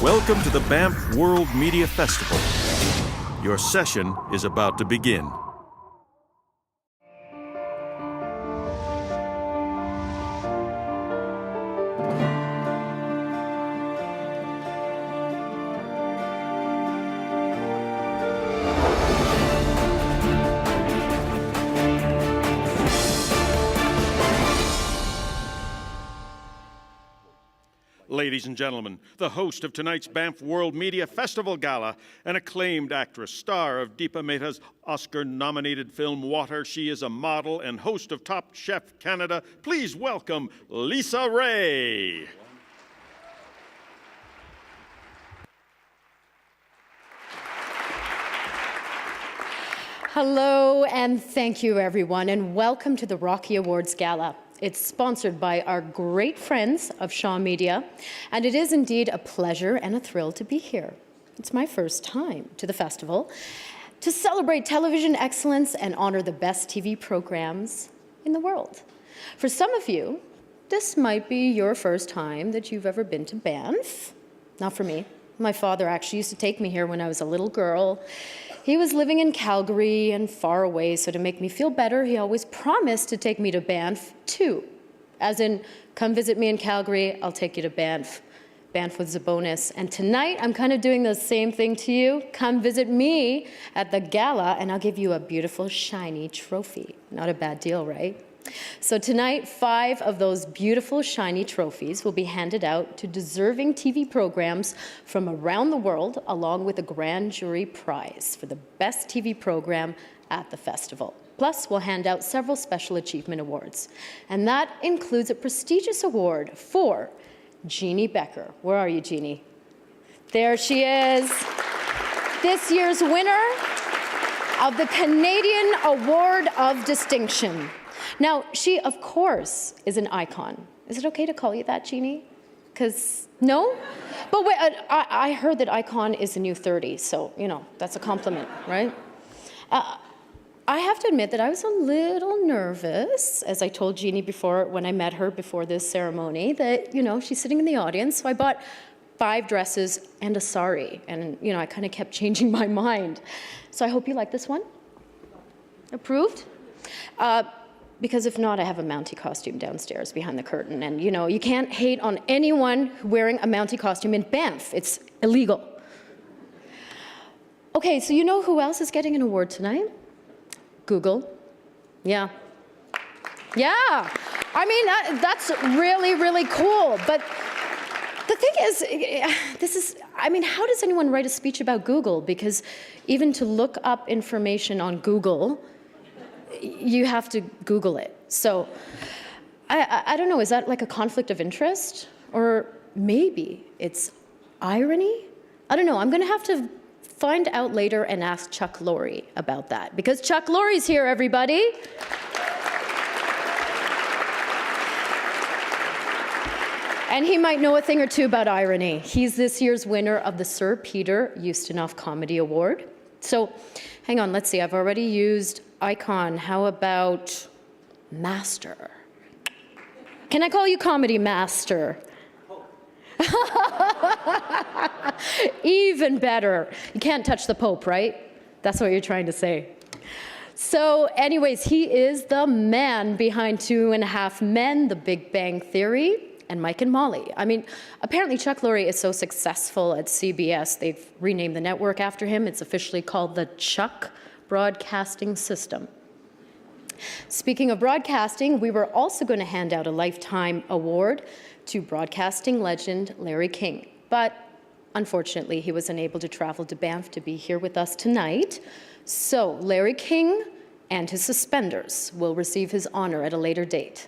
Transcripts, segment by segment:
Welcome to the Banff World Media Festival. Your session is about to begin. Ladies and gentlemen, the host of tonight's Banff World Media Festival Gala, an acclaimed actress, star of Deepa Mehta's Oscar-nominated film Water. She is a model and host of Top Chef Canada. Please welcome Lisa Ray. Hello and thank you everyone, and welcome to the Rocky Awards Gala. It's sponsored by our great friends of Shaw Media, and it is indeed a pleasure and a thrill to be here. It's my first time to the festival to celebrate television excellence and honor the best TV programs in the world. For some of you, this might be your first time that you've ever been to Banff. Not for me. My father actually used to take me here when I was a little girl. He was living in Calgary and far away, so to make me feel better, he always promised to take me to Banff too. As in, come visit me in Calgary, I'll take you to Banff. Banff was a bonus. And tonight, I'm kind of doing the same thing to you. Come visit me at the Gala, and I'll give you a beautiful, shiny trophy. Not a bad deal, right? So tonight, 5 of those beautiful, shiny trophies will be handed out to deserving TV programs from around the world, along with a grand jury prize for the best TV program at the festival. Plus, we'll hand out several special achievement awards. And that includes a prestigious award for Jeannie Becker. Where are you, Jeannie? There she is. This year's winner of the Canadian Award of Distinction. Now, she, of course, is an icon. Is it okay to call you that, Jeannie? Because, no? But wait, I heard that icon is the new 30, so, you know, that's a compliment, right? I have to admit that I was a little nervous, as I told Jeannie before, when I met her before this ceremony, that, you know, she's sitting in the audience, so I bought 5 dresses and a sari, and, you know, I kind of kept changing my mind. So I hope you like this one. Approved? Because if not, I have a Mountie costume downstairs behind the curtain. And, you know, you can't hate on anyone wearing a Mountie costume in Banff. It's illegal. Okay, so you know who else is getting an award tonight? Google. Yeah. Yeah. I mean, that's really, really cool. But the thing is, how does anyone write a speech about Google? Because even to look up information on Google, you have to Google it. So I don't know, is that like a conflict of interest? Or maybe it's irony? I don't know, I'm gonna have to find out later and ask Chuck Lorre about that, because Chuck Lorre's here, everybody. And he might know a thing or two about irony. He's this year's winner of the Sir Peter Ustinov Comedy Award. So, hang on, let's see, I've already used icon. How about master? Can I call you comedy master? Even better. You can't touch the Pope, right? That's what you're trying to say. So anyways, he is the man behind 2.5 Men, The Big Bang Theory, and Mike and Molly. I mean, apparently Chuck Lorre is so successful at CBS, they've renamed the network after him. It's officially called the Chuck Broadcasting System. Speaking of broadcasting, we were also going to hand out a Lifetime Award to broadcasting legend Larry King. But unfortunately, he was unable to travel to Banff to be here with us tonight. So Larry King and his suspenders will receive his honor at a later date.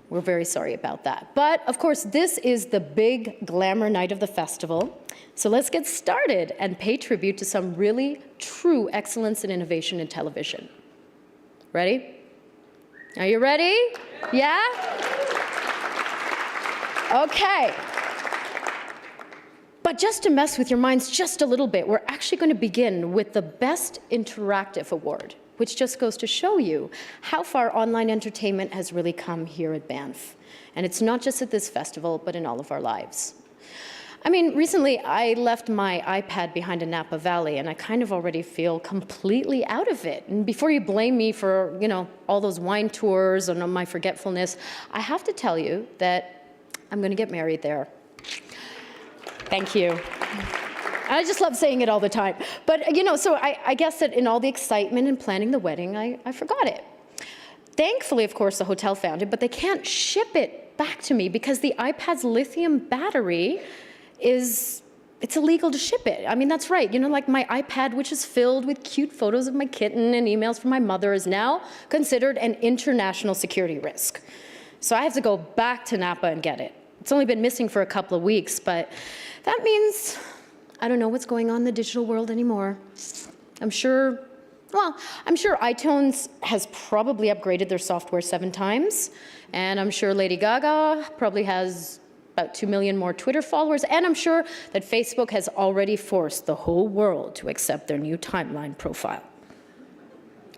We're very sorry about that. But of course, this is the big glamour night of the festival. So let's get started and pay tribute to some really true excellence and innovation in television. Ready? Are you ready? Yeah? Okay. But just to mess with your minds just a little bit, we're actually going to begin with the Best Interactive Award, which just goes to show you how far online entertainment has really come here at Banff. And it's not just at this festival, but in all of our lives. I mean, recently I left my iPad behind in Napa Valley, and I kind of already feel completely out of it. And before you blame me for, all those wine tours and my forgetfulness, I have to tell you that I'm going to get married there. Thank you. I just love saying it all the time. But, so I guess that in all the excitement and planning the wedding, I forgot it. Thankfully, of course, the hotel found it, but they can't ship it back to me because the iPad's lithium battery it's illegal to ship it. I mean, that's right. Like my iPad, which is filled with cute photos of my kitten and emails from my mother, is now considered an international security risk. So I have to go back to Napa and get it. It's only been missing for a couple of weeks, but that means I don't know what's going on in the digital world anymore. I'm sure iTunes has probably upgraded their software 7 times, and I'm sure Lady Gaga probably has about 2 million more Twitter followers, and I'm sure that Facebook has already forced the whole world to accept their new timeline profile.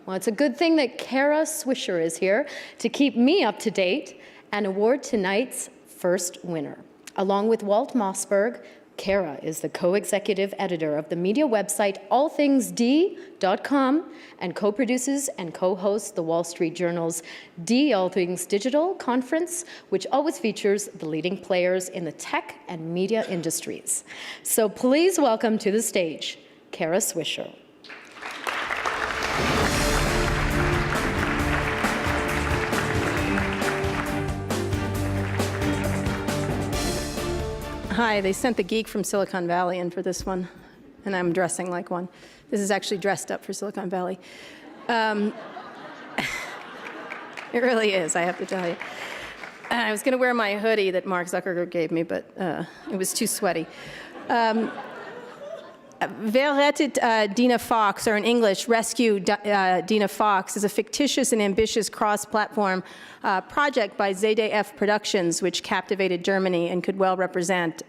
Well, it's a good thing that Kara Swisher is here to keep me up to date and award tonight's first winner. Along with Walt Mossberg, Kara is the co-executive editor of the media website allthingsd.com and co-produces and co-hosts the Wall Street Journal's D All Things Digital conference, which always features the leading players in the tech and media industries. So please welcome to the stage, Kara Swisher. Hi, they sent the geek from Silicon Valley in for this one, and I'm dressing like one. This is actually dressed up for Silicon Valley. It really is, I have to tell you. I was going to wear my hoodie that Mark Zuckerberg gave me, but it was too sweaty. Wer rettet Dina Fox, or in English, Rescue Dina Fox, is a fictitious and ambitious cross-platform project by ZDF Productions, which captivated Germany and could well represent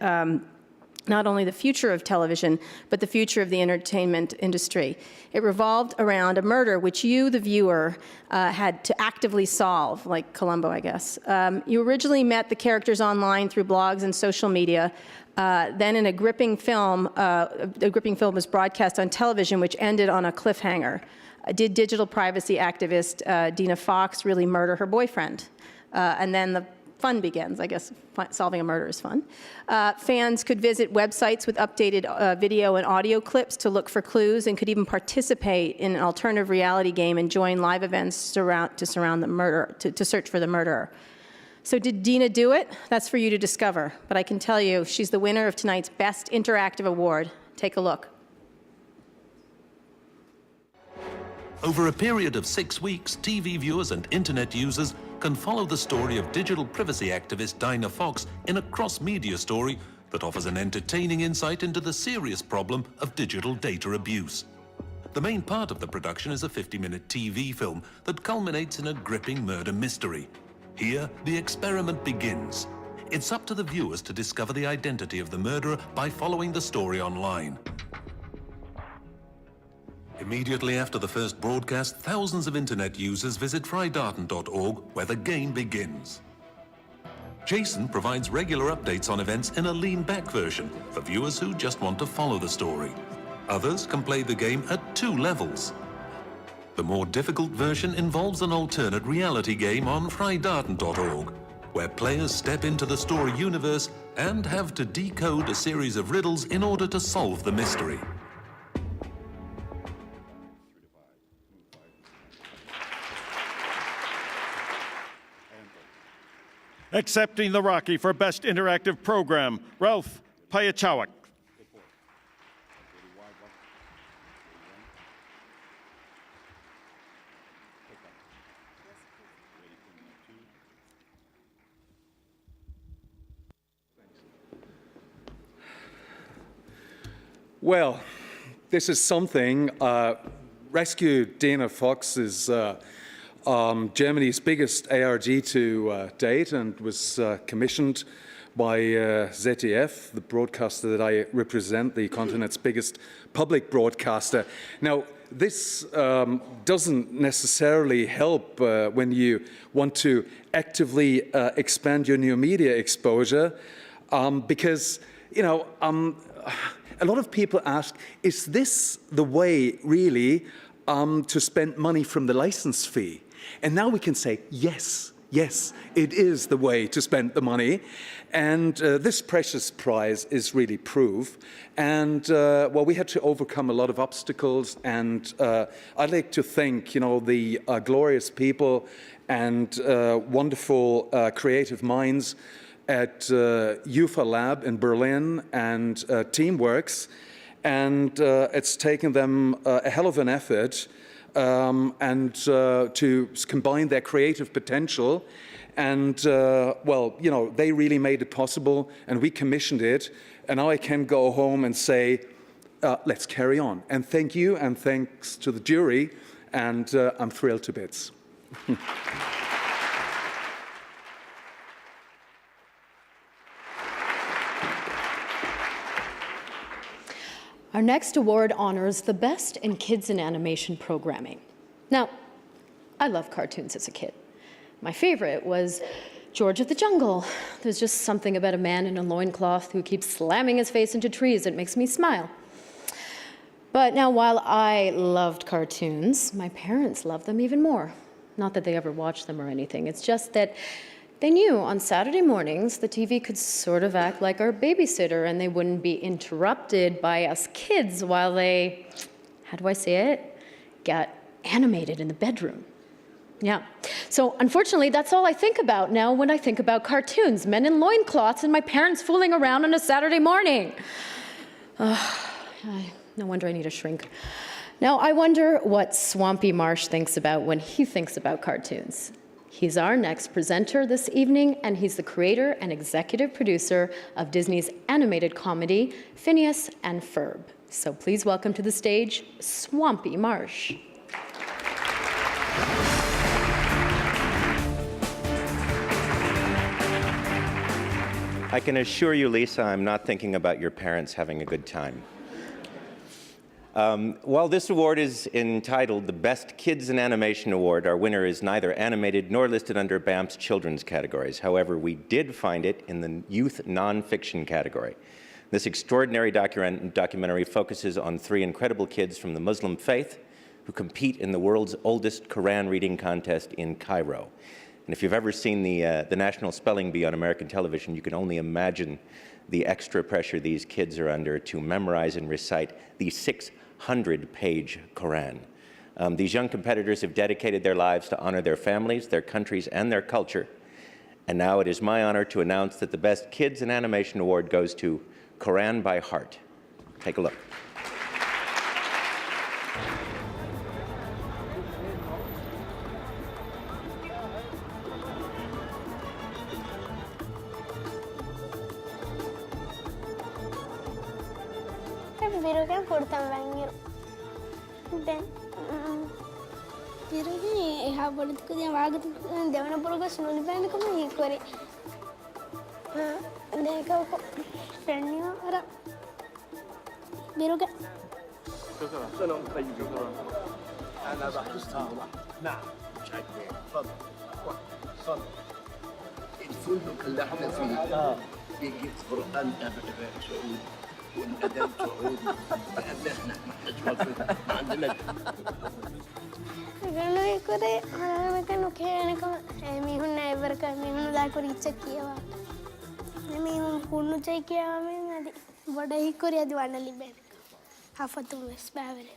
not only the future of television, but the future of the entertainment industry. It revolved around a murder which you, the viewer, had to actively solve, like Columbo, I guess. You originally met the characters online through blogs and social media. Then in a gripping film was broadcast on television, which ended on a cliffhanger. Did digital privacy activist Dina Fox really murder her boyfriend? And then the fun begins. I guess solving a murder is fun. Fans could visit websites with updated video and audio clips to look for clues, and could even participate in an alternative reality game and join live events to search for the murderer. So did Dina do it? That's for you to discover. But I can tell you, she's the winner of tonight's Best Interactive Award. Take a look. Over a period of 6 weeks, TV viewers and internet users can follow the story of digital privacy activist Dina Fox in a cross-media story that offers an entertaining insight into the serious problem of digital data abuse. The main part of the production is a 50-minute TV film that culminates in a gripping murder mystery. Here, the experiment begins. It's up to the viewers to discover the identity of the murderer by following the story online. Immediately after the first broadcast, thousands of internet users visit freidaten.org, where the game begins. Jason provides regular updates on events in a lean-back version for viewers who just want to follow the story. Others can play the game at 2 levels. The more difficult version involves an alternate reality game on freidaten.org, where players step into the story universe and have to decode a series of riddles in order to solve the mystery. Accepting the Rocky for Best Interactive Program, Ralph Payachawak. Well, this is something. Rescue Dina Fox is Germany's biggest ARG to date, and was commissioned by ZDF, the broadcaster that I represent, the continent's biggest public broadcaster. Now, this doesn't necessarily help when you want to actively expand your new media exposure, because you know, a lot of people ask, is this the way, really, to spend money from the license fee? And now we can say, yes, yes, it is the way to spend the money. And this precious prize is really proof. And, well, we had to overcome a lot of obstacles. And I'd like to thank, you know, the glorious people and wonderful creative minds at UFA Lab in Berlin and Teamworks. And it's taken them a hell of an effort and to combine their creative potential. And, well, you know, they really made it possible, and we commissioned it. And now I can go home and say, let's carry on. And thank you, and thanks to the jury, and I'm thrilled to bits. Our next award honors the best in kids and animation programming. Now, I loved cartoons as a kid. My favorite was George of the Jungle. There's just something about a man in a loincloth who keeps slamming his face into trees that makes me smile. But now, while I loved cartoons, my parents loved them even more. Not that they ever watched them or anything. It's just that they knew on Saturday mornings the TV could sort of act like our babysitter, and they wouldn't be interrupted by us kids while they, how do I say it, got animated in the bedroom. Yeah. So unfortunately, that's all I think about now when I think about cartoons, men in loincloths and my parents fooling around on a Saturday morning. No wonder I need a shrink. Now, I wonder what Swampy Marsh thinks about when he thinks about cartoons. He's our next presenter this evening, and he's the creator and executive producer of Disney's animated comedy, Phineas and Ferb. So please welcome to the stage, Swampy Marsh. I can assure you, Lisa, I'm not thinking about your parents having a good time. While this award is entitled the Best Kids in Animation Award, our winner is neither animated nor listed under Banff's children's categories. However, we did find it in the youth nonfiction category. This extraordinary documentary focuses on three incredible kids from the Muslim faith who compete in the world's oldest Quran reading contest in Cairo. And if you've ever seen the National Spelling Bee on American television, you can only imagine the extra pressure these kids are under to memorize and recite the 600-page Quran. These young competitors have dedicated their lives to honor their families, their countries, and their culture. And now it is my honor to announce that the Best Kids in Animation Award goes to Quran by Heart. Take a look. Birogan portan banyo. Ben birogan eha bodku den wagatu devana poroga sununi band ko me kore. Deka ko penniyo ara birogan. سلام طيب أنا راح أستغرب نعم شاكر تفضل تفضل الفندق اللي احنا فيه بيجي قرآن سعودي والأدب سعودي احنا ما عندنا Gano'y ko rin, marami ka nukaya ko. Mihun na ever ka, mihun na ko rin kiya wa. Mihun kunu chay kiya wa mihun adi. Bada hi ko rin adi wana libe. Hafatu mes bavere.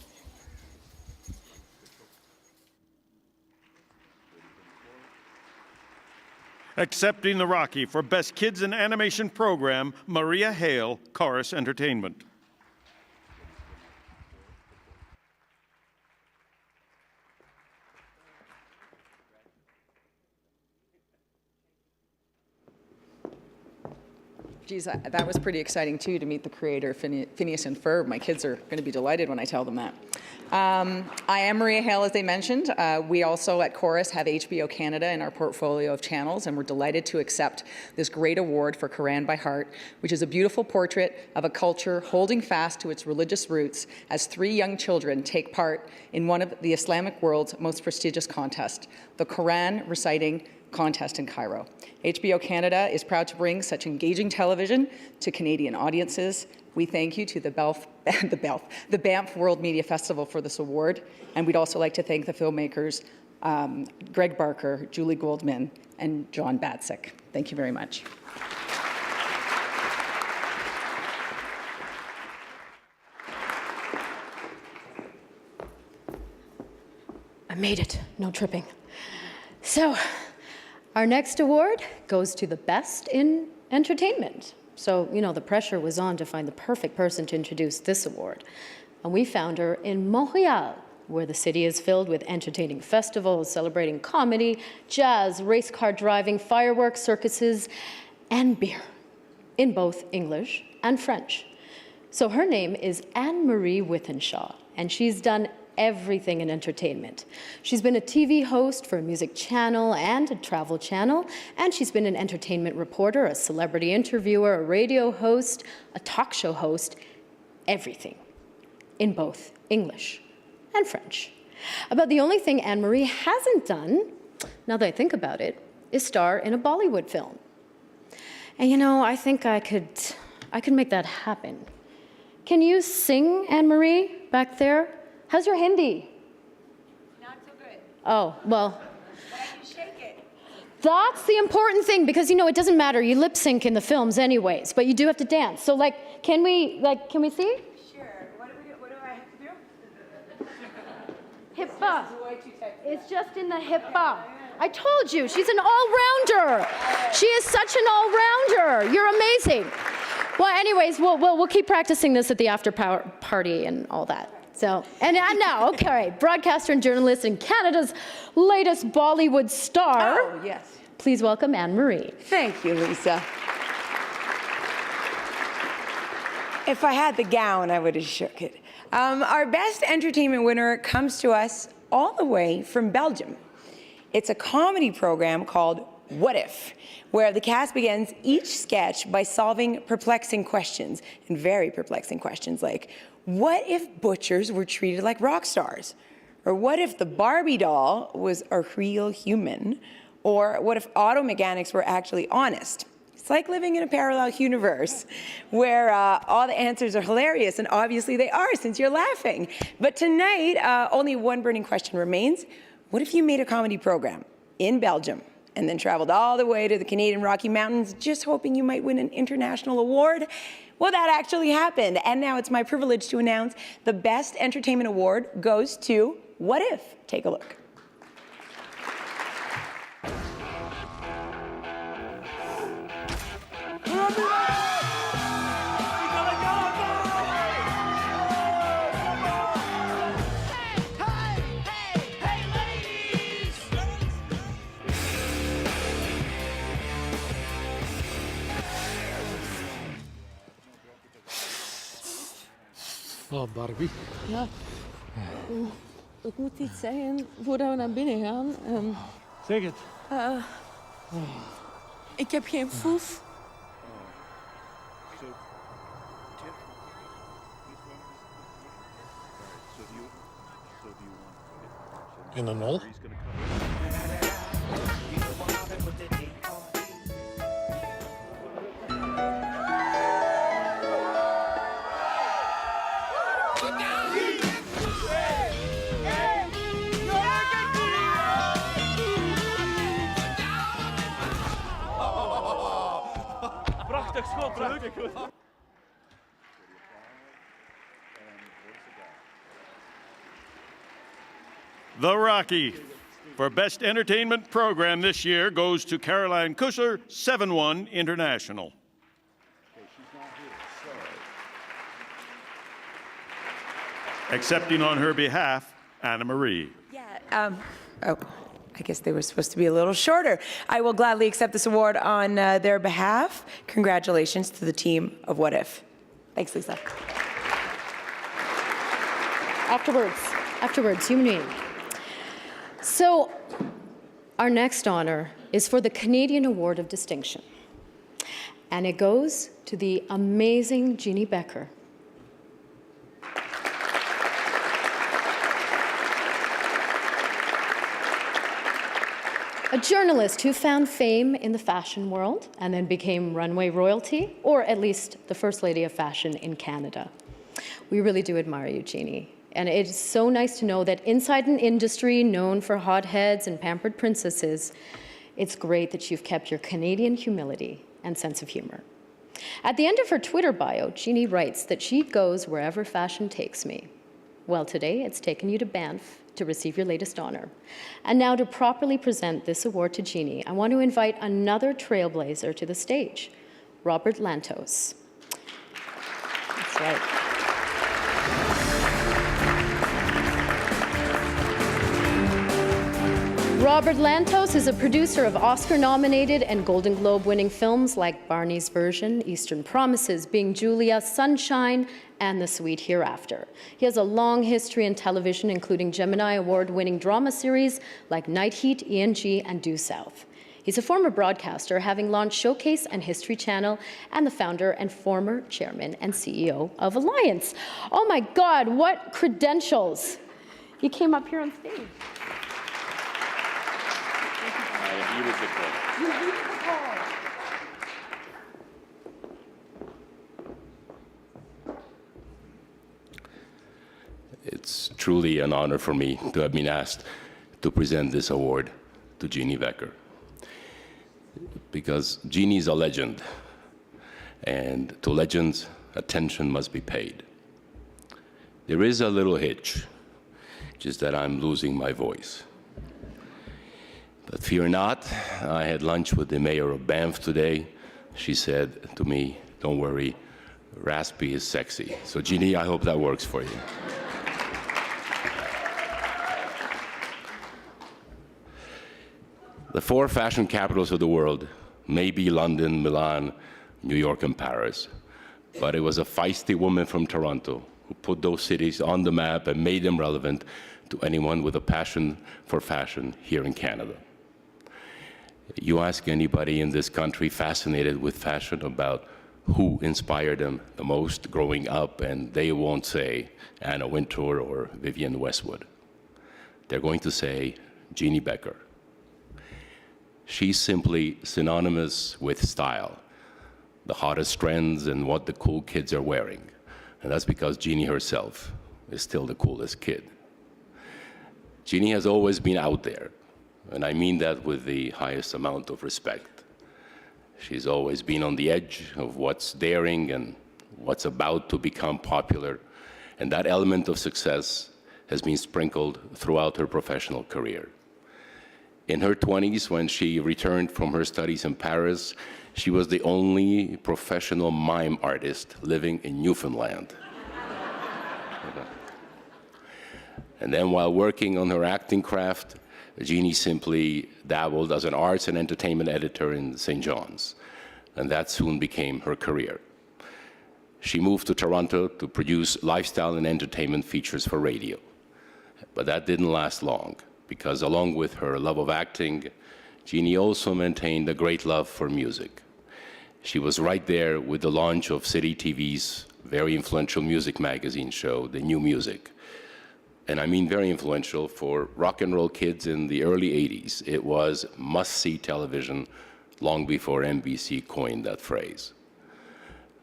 Accepting the Rocky for Best Kids in Animation Program, Maria Hale, Chorus Entertainment. Geez, that was pretty exciting, too, to meet the creator, Phineas and Ferb. My kids are going to be delighted when I tell them that. I am Maria Hale, as they mentioned. We also at Chorus have HBO Canada in our portfolio of channels, and we're delighted to accept this great award for Quran by Heart, which is a beautiful portrait of a culture holding fast to its religious roots as three young children take part in one of the Islamic world's most prestigious contests, the Quran reciting contest in Cairo. HBO Canada is proud to bring such engaging television to Canadian audiences. We thank you to the Banff World Media Festival for this award, and we'd also like to thank the filmmakers Greg Barker, Julie Goldman, and John Batzik. Thank you very much. I made it, no tripping. So, our next award goes to the best in entertainment. So, you know, the pressure was on to find the perfect person to introduce this award. And we found her in Montreal, where the city is filled with entertaining festivals celebrating comedy, jazz, race car driving, fireworks, circuses, and beer, in both English and French. So her name is Anne-Marie Withenshaw, and she's done everything in entertainment. She's been a TV host for a music channel and a travel channel, and she's been an entertainment reporter, a celebrity interviewer, a radio host, a talk show host, everything in both English and French. About the only thing Anne-Marie hasn't done, now that I think about it, is star in a Bollywood film. And you know, I think I could make that happen. Can you sing, Anne-Marie, back there? How's your Hindi? Not so good. Oh, well. But I can shake it. That's the important thing, because, you know, it doesn't matter. You lip sync in the films anyways, but you do have to dance. So, can we see? Sure. What do I have to do? Hippa. It's just in the hippa. I told you, she's an all-rounder. She is such an all-rounder. You're amazing. Well, anyways, we'll keep practicing this at the after party and all that. So, and now, okay, broadcaster and journalist and Canada's latest Bollywood star. Oh, yes. Please welcome Anne-Marie. Thank you, Lisa. If I had the gown, I would have shook it. Our best entertainment winner comes to us all the way from Belgium. It's a comedy program called What If, where the cast begins each sketch by solving perplexing questions, and very perplexing questions like, what if butchers were treated like rock stars? Or what if the Barbie doll was a real human? Or what if auto mechanics were actually honest? It's like living in a parallel universe where all the answers are hilarious, and obviously they are since you're laughing. But tonight, only one burning question remains. What if you made a comedy program in Belgium and then traveled all the way to the Canadian Rocky Mountains just hoping you might win an international award? Well, that actually happened, and now it's my privilege to announce the Best Entertainment Award goes to What If? Take a look. Oh, Barbie. Ja, ik moet iets zeggen voordat we naar binnen gaan. Zeg het. Ik heb geen foef. En een nul. Prachtig schot, prachtig goed. The Rocky for Best Entertainment Program this year goes to Caroline Kusser, 7-1 International. Accepting on her behalf, Anne-Marie. Yeah, I guess they were supposed to be a little shorter. I will gladly accept this award on their behalf. Congratulations to the team of What If. Thanks, Lisa. Afterwards, you mean. So, our next honor is for the Canadian Award of Distinction. And it goes to the amazing Jeannie Becker. A journalist who found fame in the fashion world and then became runway royalty, or at least the First Lady of Fashion in Canada. We really do admire you, Jeannie. And it's so nice to know that inside an industry known for hotheads and pampered princesses, it's great that you've kept your Canadian humility and sense of humor. At the end of her Twitter bio, Jeannie writes that she goes wherever fashion takes me. Well, today it's taken you to Banff to receive your latest honor. And now to properly present this award to Jeannie, I want to invite another trailblazer to the stage, Robert Lantos. That's right. Robert Lantos is a producer of Oscar-nominated and Golden Globe-winning films like Barney's Version, Eastern Promises, Being Julia, Sunshine, and The Sweet Hereafter. He has a long history in television, including Gemini Award-winning drama series like Night Heat, ENG, and Due South. He's a former broadcaster, having launched Showcase and History Channel, and the founder and former chairman and CEO of Alliance. Oh my God, what credentials! You came up here on stage. It's truly an honor for me to have been asked to present this award to Jeannie Becker. Because Jeannie is a legend, and to legends, attention must be paid. There is a little hitch, just that I'm losing my voice. But fear not, I had lunch with the mayor of Banff today. She said to me, don't worry, raspy is sexy. So Jeannie, I hope that works for you. The 4 fashion capitals of the world may be London, Milan, New York, and Paris, but it was a feisty woman from Toronto who put those cities on the map and made them relevant to anyone with a passion for fashion here in Canada. You ask anybody in this country fascinated with fashion about who inspired them the most growing up, and they won't say Anna Wintour or Vivienne Westwood. They're going to say Jeannie Becker. She's simply synonymous with style, the hottest trends and what the cool kids are wearing. And that's because Jeannie herself is still the coolest kid. Jeannie has always been out there, and I mean that with the highest amount of respect. She's always been on the edge of what's daring and what's about to become popular, and that element of success has been sprinkled throughout her professional career. In her 20s, when she returned from her studies in Paris, she was the only professional mime artist living in Newfoundland. And then while working on her acting craft, Jeannie simply dabbled as an arts and entertainment editor in St. John's, and that soon became her career. She moved to Toronto to produce lifestyle and entertainment features for radio. But that didn't last long, because along with her love of acting, Jeannie also maintained a great love for music. She was right there with the launch of City TV's very influential music magazine show, The New Music. And I mean very influential for rock and roll kids in the early 80s. It was must-see television long before NBC coined that phrase.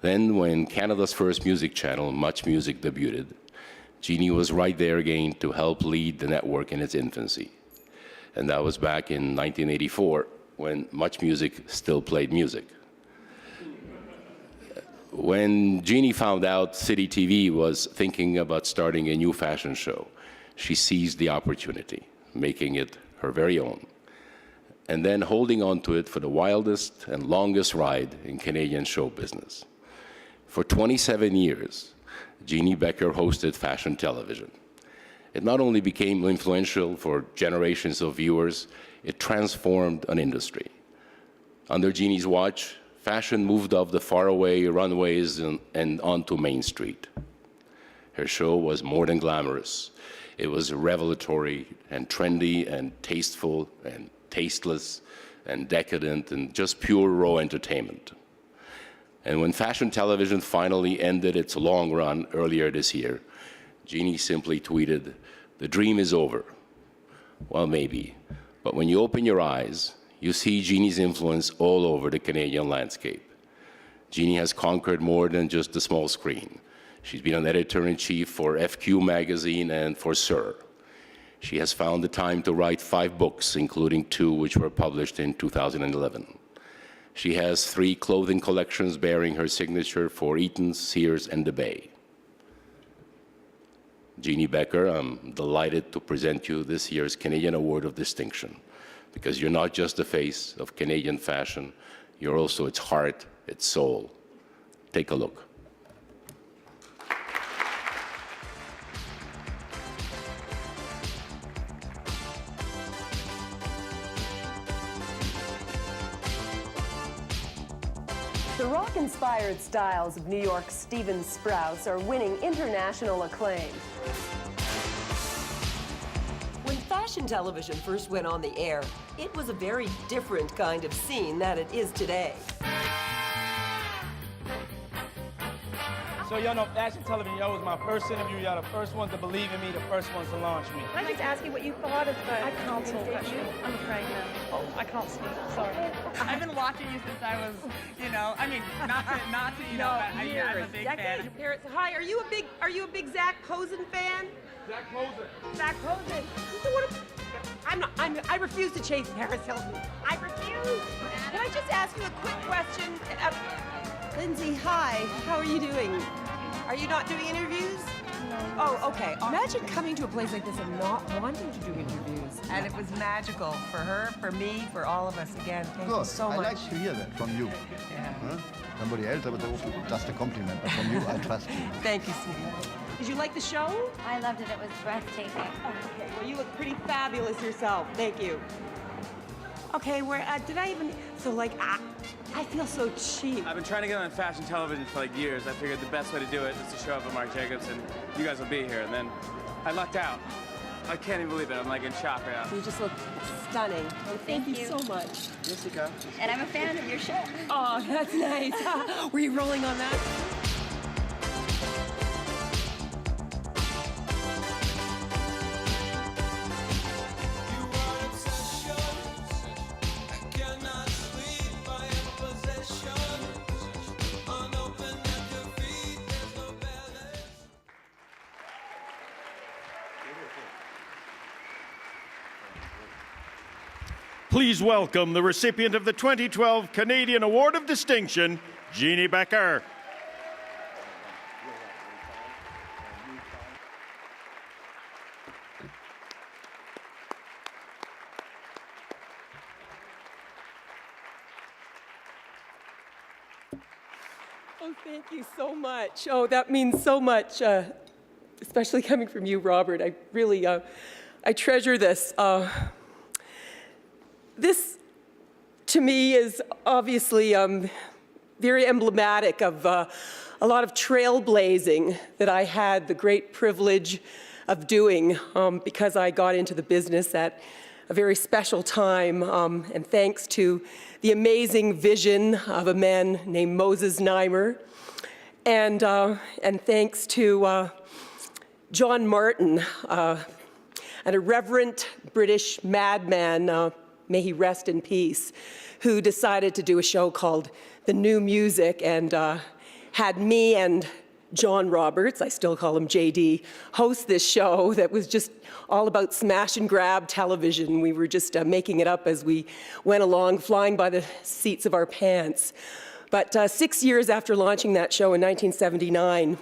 Then when Canada's first music channel, Much Music, debuted, Jeannie was right there again to help lead the network in its infancy. And that was back in 1984, when Much Music still played music. When Jeannie found out City TV was thinking about starting a new fashion show, she seized the opportunity, making it her very own, and then holding on to it for the wildest and longest ride in Canadian show business. For 27 years, Jeannie Becker hosted fashion television. It not only became influential for generations of viewers, it transformed an industry. Under Jeannie's watch, fashion moved off the faraway runways and onto Main Street. Her show was more than glamorous. It was revelatory and trendy and tasteful and tasteless and decadent and just pure raw entertainment. And when fashion television finally ended its long run earlier this year, Jeannie simply tweeted, "The dream is over." Well, maybe, But when you open your eyes, you see Jeannie's influence all over the Canadian landscape. Jeannie has conquered more than just the small screen. She's been an editor-in-chief for FQ magazine and for Sir. She has found the time to write 5 books, including 2 which were published in 2011. She has 3 clothing collections bearing her signature for Eaton, Sears, and the Bay. Jeannie Becker, I'm delighted to present you this year's Canadian Award of Distinction, because you're not just the face of Canadian fashion, you're also its heart, its soul. Take a look. The rock-inspired styles of New York's Stephen Sprouse are winning international acclaim. When fashion television first went on the air, it was a very different kind of scene than it is today. So y'all know fashion television, y'all was my first interview, y'all the first ones to believe in me, the first ones to launch me. Can I just ask you what you thought of the... I can't talk, actually. I'm afraid now. Oh, I can't speak, sorry. I've been watching you since I was, you know, I mean, not to you know, but I'm a big fan. Hi, are you a big Zach Posen fan? Zach Posen. Zach Posen. I refuse to chase Paris Hilton. I refuse. Can I just ask you a quick question? Lindsay, hi. How are you doing? Are you not doing interviews? No. Oh, okay. Imagine coming to a place like this and not wanting to do interviews. And it was magical for her, for me, for all of us. Again, thank you so much. I like to hear that from you. Yeah. Huh? Somebody else, I would say, just a compliment, but from you, I trust you. Thank you, sweetie. Did you like the show? I loved it. It was breathtaking. Okay, well, you look pretty fabulous yourself. Thank you. Okay, did I even... So, like, I feel so cheap. I've been trying to get on fashion television for like years. I figured the best way to do it is to show up at Marc Jacobs and you guys will be here. And then I lucked out. I can't even believe it. I'm like in shock right now. You just look stunning. Oh, thank you so much. Jessica. And I'm a fan of your show. Oh, that's nice. Were you rolling on that? Please welcome the recipient of the 2012 Canadian Award of Distinction, Jeannie Becker. Oh, thank you so much. Oh, that means so much, especially coming from you, Robert. I really, I treasure this. This, to me, is obviously very emblematic of a lot of trailblazing that I had the great privilege of doing because I got into the business at a very special time, and thanks to the amazing vision of a man named Moses Neimer, and thanks to John Martin, an irreverent British madman, may he rest in peace, who decided to do a show called The New Music and had me and John Roberts, I still call him JD, host this show that was just all about smash and grab television. We were just making it up as we went along, flying by the seats of our pants. But 6 years after launching that show in 1979,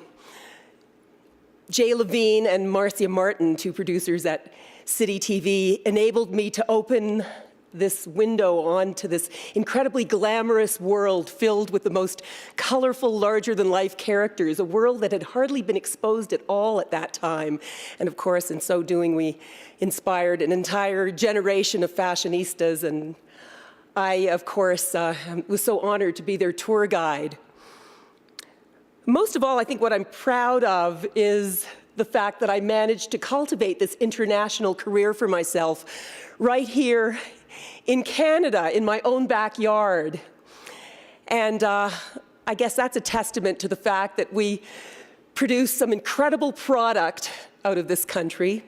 Jay Levine and Marcia Martin, 2 producers at City TV, enabled me to open this window onto this incredibly glamorous world filled with the most colorful, larger-than-life characters, a world that had hardly been exposed at all at that time. And of course, in so doing, we inspired an entire generation of fashionistas, and I, of course, was so honored to be their tour guide. Most of all, I think what I'm proud of is the fact that I managed to cultivate this international career for myself right here in Canada, in my own backyard. And I guess that's a testament to the fact that we produce some incredible product out of this country.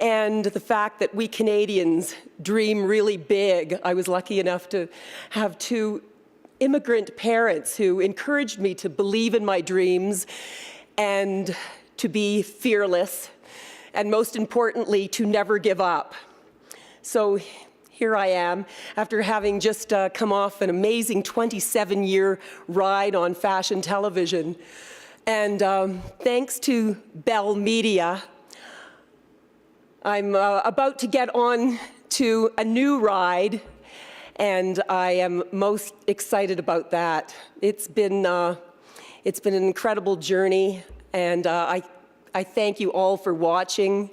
and the fact that we Canadians dream really big. I was lucky enough to have two immigrant parents who encouraged me to believe in my dreams and to be fearless, and most importantly, to never give up. So here I am, after having just come off an amazing 27-year ride on fashion television. And thanks to Bell Media, I'm about to get on to a new ride, and I am most excited about that. It's been an incredible journey, and I thank you all for watching.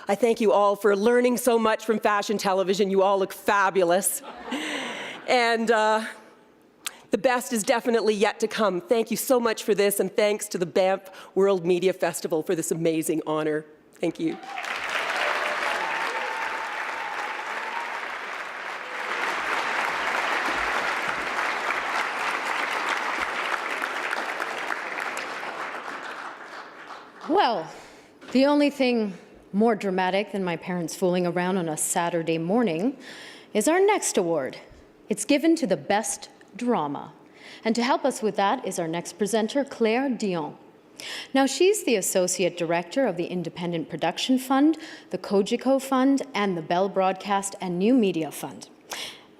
I thank you all for learning so much from fashion television. You all look fabulous. And the best is definitely yet to come. Thank you so much for this, and thanks to the Banff World Media Festival for this amazing honor. Thank you. Well, the only thing more dramatic than my parents fooling around on a Saturday morning is our next award. It's given to the best drama. And to help us with that is our next presenter, Claire Dion. Now, she's the Associate Director of the Independent Production Fund, the Cogeco Fund, and the Bell Broadcast and New Media Fund.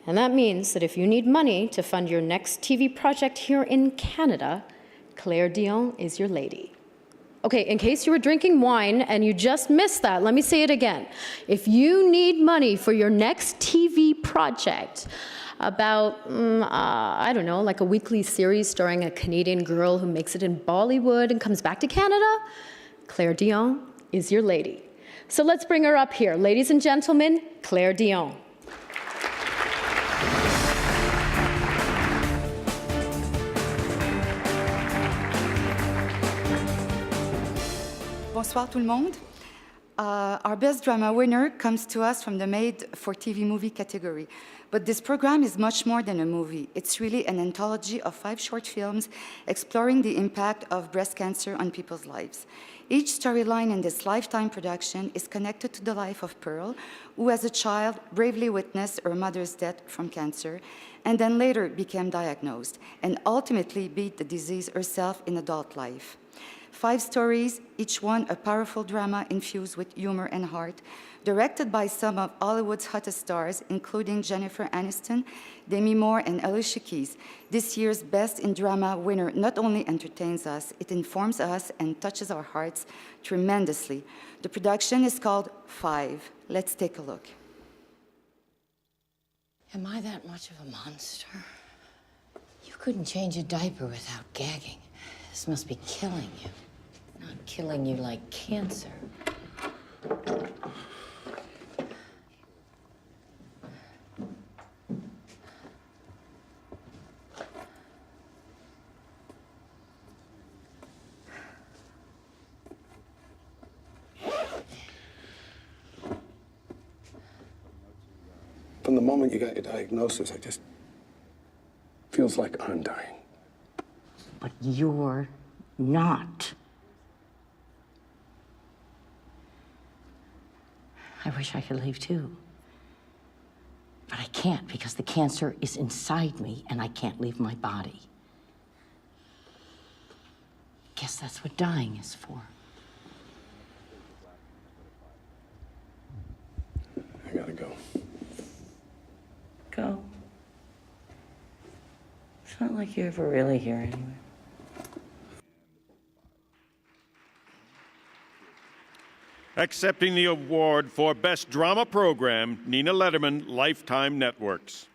And that means that if you need money to fund your next TV project here in Canada, Claire Dion is your lady. Okay, in case you were drinking wine and you just missed that, let me say it again. If you need money for your next TV project about, I don't know, like a weekly series starring a Canadian girl who makes it in Bollywood and comes back to Canada, Claire Dion is your lady. So let's bring her up here. Ladies and gentlemen, Claire Dion. Bonsoir tout le monde. Our best drama winner comes to us from the made-for-TV movie category. But this program is much more than a movie. It's really an anthology of 5 short films exploring the impact of breast cancer on people's lives. Each storyline in this Lifetime production is connected to the life of Pearl, who as a child bravely witnessed her mother's death from cancer, and then later became diagnosed, and ultimately beat the disease herself in adult life. 5 stories, each one a powerful drama infused with humor and heart, directed by some of Hollywood's hottest stars, including Jennifer Aniston, Demi Moore, and Alicia Keys. This year's Best in Drama winner not only entertains us, it informs us and touches our hearts tremendously. The production is called 5. Let's take a look. Am I that much of a monster? You couldn't change a diaper without gagging. This must be killing you. Not killing you like cancer. From the moment you got your diagnosis, I just feels like I'm dying. But you're not. I wish I could leave too. But I can't because the cancer is inside me and I can't leave my body. Guess that's what dying is for. I gotta go. Go. It's not like you're ever really here anyway. Accepting the award for Best Drama Program, Nina Letterman, Lifetime Networks.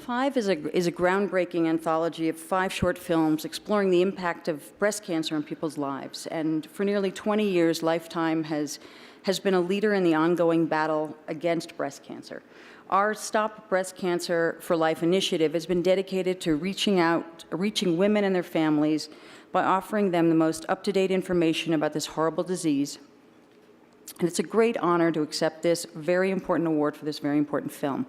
Five is a groundbreaking anthology of 5 short films exploring the impact of breast cancer on people's lives. And for nearly 20 years, Lifetime has been a leader in the ongoing battle against breast cancer. Our Stop Breast Cancer for Life initiative has been dedicated to reaching women and their families by offering them the most up-to-date information about this horrible disease And it's a great honor to accept this very important award for this very important film.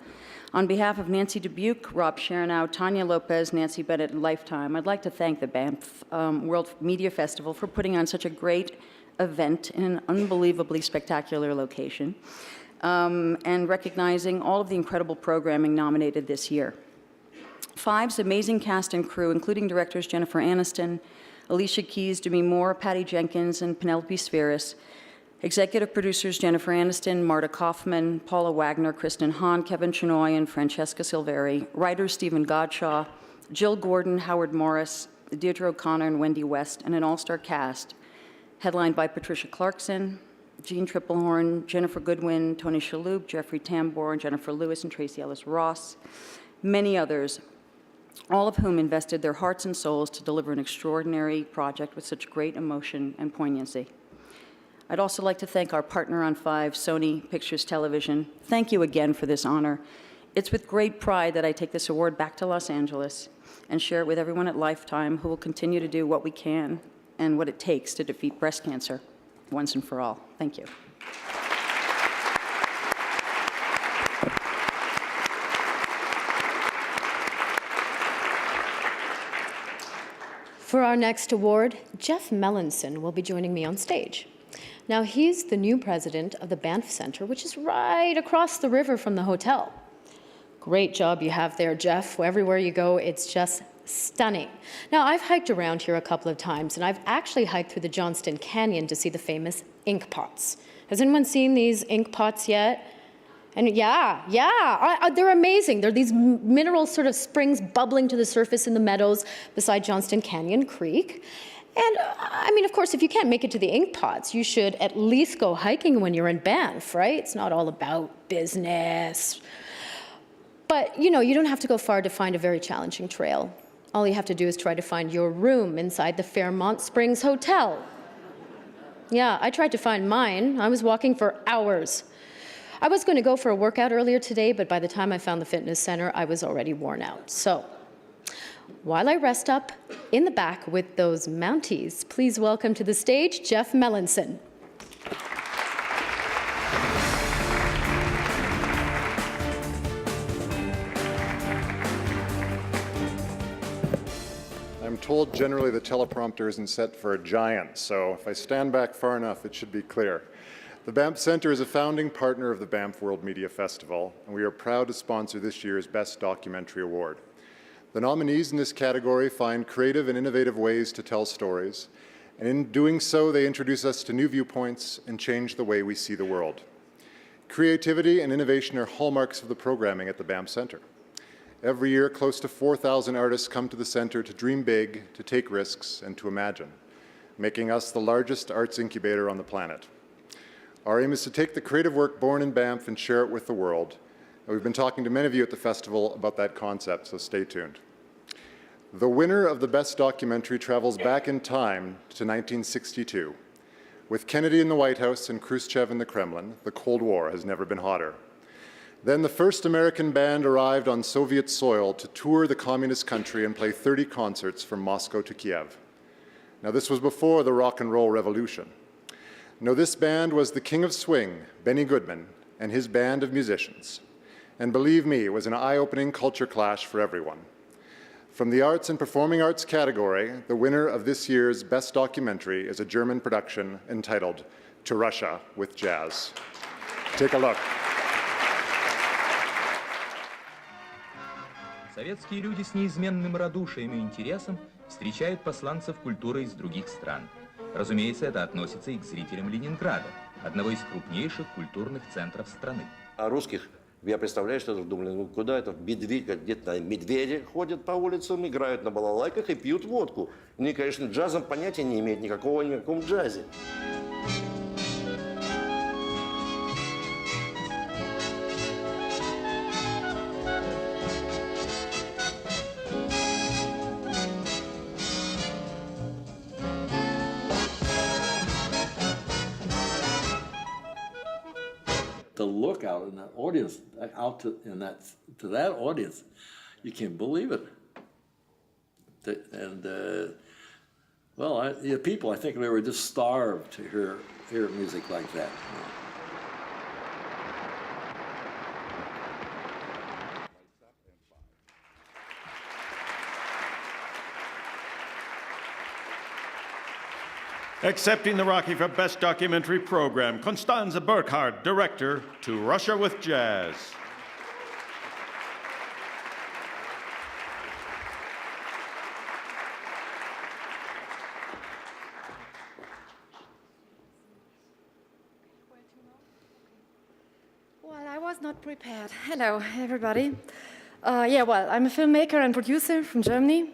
On behalf of Nancy Dubuque, Rob Chernow, Tanya Lopez, Nancy Bennett, and Lifetime, I'd like to thank the Banff World Media Festival for putting on such a great event in an unbelievably spectacular location, and recognizing all of the incredible programming nominated this year. Five's amazing cast and crew, including directors Jennifer Aniston, Alicia Keys, Demi Moore, Patty Jenkins, and Penelope Spheris, executive producers Jennifer Aniston, Marta Kaufman, Paula Wagner, Kristen Hahn, Kevin Chenoy, and Francesca Silveri, writers Stephen Godshaw, Jill Gordon, Howard Morris, Deirdre O'Connor, and Wendy West, and an all-star cast headlined by Patricia Clarkson, Jean Triplehorn, Jennifer Goodwin, Tony Shalhoub, Jeffrey Tambor, Jennifer Lewis, and Tracy Ellis Ross, many others, all of whom invested their hearts and souls to deliver an extraordinary project with such great emotion and poignancy. I'd also like to thank our partner on Five, Sony Pictures Television. Thank you again for this honor. It's with great pride that I take this award back to Los Angeles and share it with everyone at Lifetime who will continue to do what we can and what it takes to defeat breast cancer once and for all. Thank you. For our next award, Jeff Melanson will be joining me on stage. Now, he's the new president of the Banff Center, which is right across the river from the hotel. Great job you have there, Jeff. Everywhere you go, it's just stunning. Now, I've hiked around here a couple of times, and I've actually hiked through the Johnston Canyon to see the famous ink pots. Has anyone seen these ink pots yet? And they're amazing. They're these mineral sort of springs bubbling to the surface in the meadows beside Johnston Canyon Creek. And I mean, of course, if you can't make it to the ink pots, you should at least go hiking when you're in Banff, right? It's not all about business. But, you know, you don't have to go far to find a very challenging trail. All you have to do is try to find your room inside the Fairmont Springs Hotel. Yeah, I tried to find mine. I was walking for hours. I was going to go for a workout earlier today, but by the time I found the fitness center, I was already worn out. So, while I rest up in the back with those Mounties, please welcome to the stage Jeff Melanson. I'm told generally the teleprompter isn't set for a giant, so if I stand back far enough, it should be clear. The Banff Center is a founding partner of the Banff World Media Festival, and we are proud to sponsor this year's Best Documentary Award. The nominees in this category find creative and innovative ways to tell stories, and in doing so, they introduce us to new viewpoints and change the way we see the world. Creativity and innovation are hallmarks of the programming at the Banff Center. Every year, close to 4,000 artists come to the center to dream big, to take risks, and to imagine, making us the largest arts incubator on the planet. Our aim is to take the creative work born in Banff and share it with the world. And we've been talking to many of you at the festival about that concept, so stay tuned. The winner of the Best Documentary travels back in time to 1962. With Kennedy in the White House and Khrushchev in the Kremlin, the Cold War has never been hotter. Then the first American band arrived on Soviet soil to tour the communist country and play 30 concerts from Moscow to Kiev. Now, this was before the rock and roll revolution. No, this band was the king of swing, Benny Goodman, and his band of musicians. And believe me, it was an eye-opening culture clash for everyone. From the arts and performing arts category, the winner of this year's Best Documentary is a German production entitled To Russia with Jazz. Take a look. Советские люди с неизменным радушием и интересом встречают посланцев культуры из других стран. Разумеется, это относится и к зрителям Ленинграда, одного из крупнейших культурных центров страны. А русских, я представляю, что думали, ну куда это, где-то медведи ходят по улицам, играют на балалайках и пьют водку. Они, конечно, джазом понятия не имеют никакого ни о каком джазе. To look out in that audience, out to that audience, you can't believe it. And Well, the people, I think they were just starved to hear music like that. Accepting the Rocky for Best Documentary Program, Constanze Burkhardt, Director, To Russia with Jazz. Well, I was not prepared. Hello, everybody. Well, I'm a filmmaker and producer from Germany.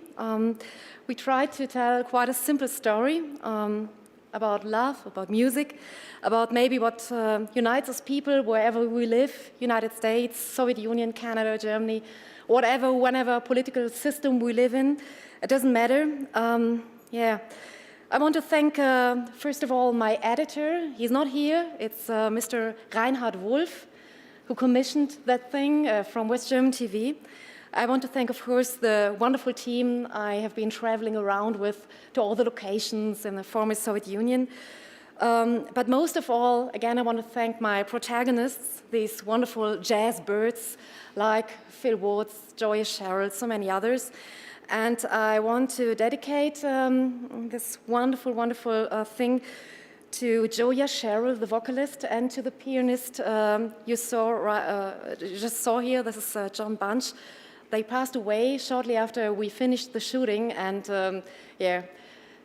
We tried to tell quite a simple story about love, about music, about maybe what unites us people wherever we live, United States, Soviet Union, Canada, Germany, whatever, whenever political system we live in. It doesn't matter. I want to thank, first of all, my editor. He's not here. It's Mr. Reinhard Wolf, who commissioned that thing from West German TV. I want to thank, of course, the wonderful team I have been traveling around with to all the locations in the former Soviet Union. But most of all, again, I want to thank my protagonists, these wonderful jazz birds like Phil Watts, Joya Sherrill, so many others. And I want to dedicate this wonderful, wonderful thing to Joya Sherrill, the vocalist, and to the pianist you just saw here. This is John Bunch. They passed away shortly after we finished the shooting, and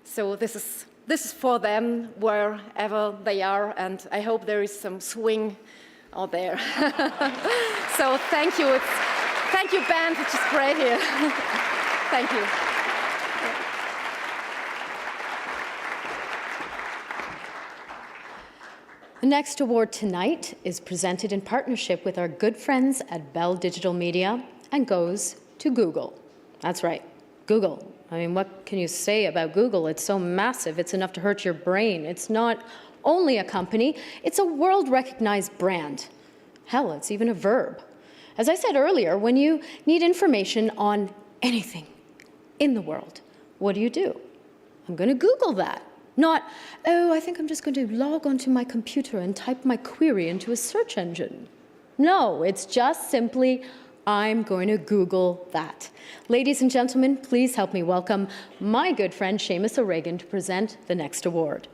so this is for them wherever they are, and I hope there is some swing out there. So thank you. Thank you, Banff. It's just great here. Thank you. The next award tonight is presented in partnership with our good friends at Bell Digital Media and goes to Google. That's right, Google. I mean, what can you say about Google? It's so massive, it's enough to hurt your brain. It's not only a company, it's a world-recognized brand. Hell, it's even a verb. As I said earlier, when you need information on anything in the world, what do? I'm going to Google that. Not, oh, I think I'm just going to log onto my computer and type my query into a search engine. No, it's just simply, I'm going to Google that. Ladies and gentlemen, please help me welcome my good friend Seamus O'Regan to present the next award.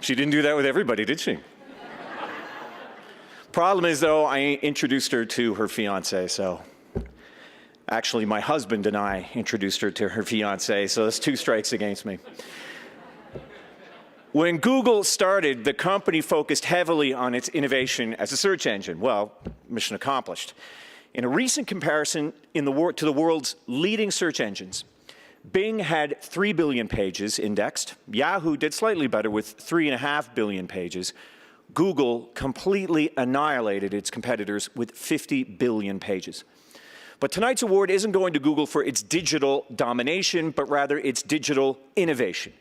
She didn't do that with everybody, did she? Problem is, though, I introduced her to her fiancé, so. Actually, my husband and I introduced her to her fiancé, so that's 2 strikes against me. When Google started, the company focused heavily on its innovation as a search engine. Well, mission accomplished. In a recent comparison to the world's leading search engines, Bing had 3 billion pages indexed. Yahoo did slightly better with 3.5 billion pages. Google completely annihilated its competitors with 50 billion pages. But tonight's award isn't going to Google for its digital domination, but rather its digital innovation.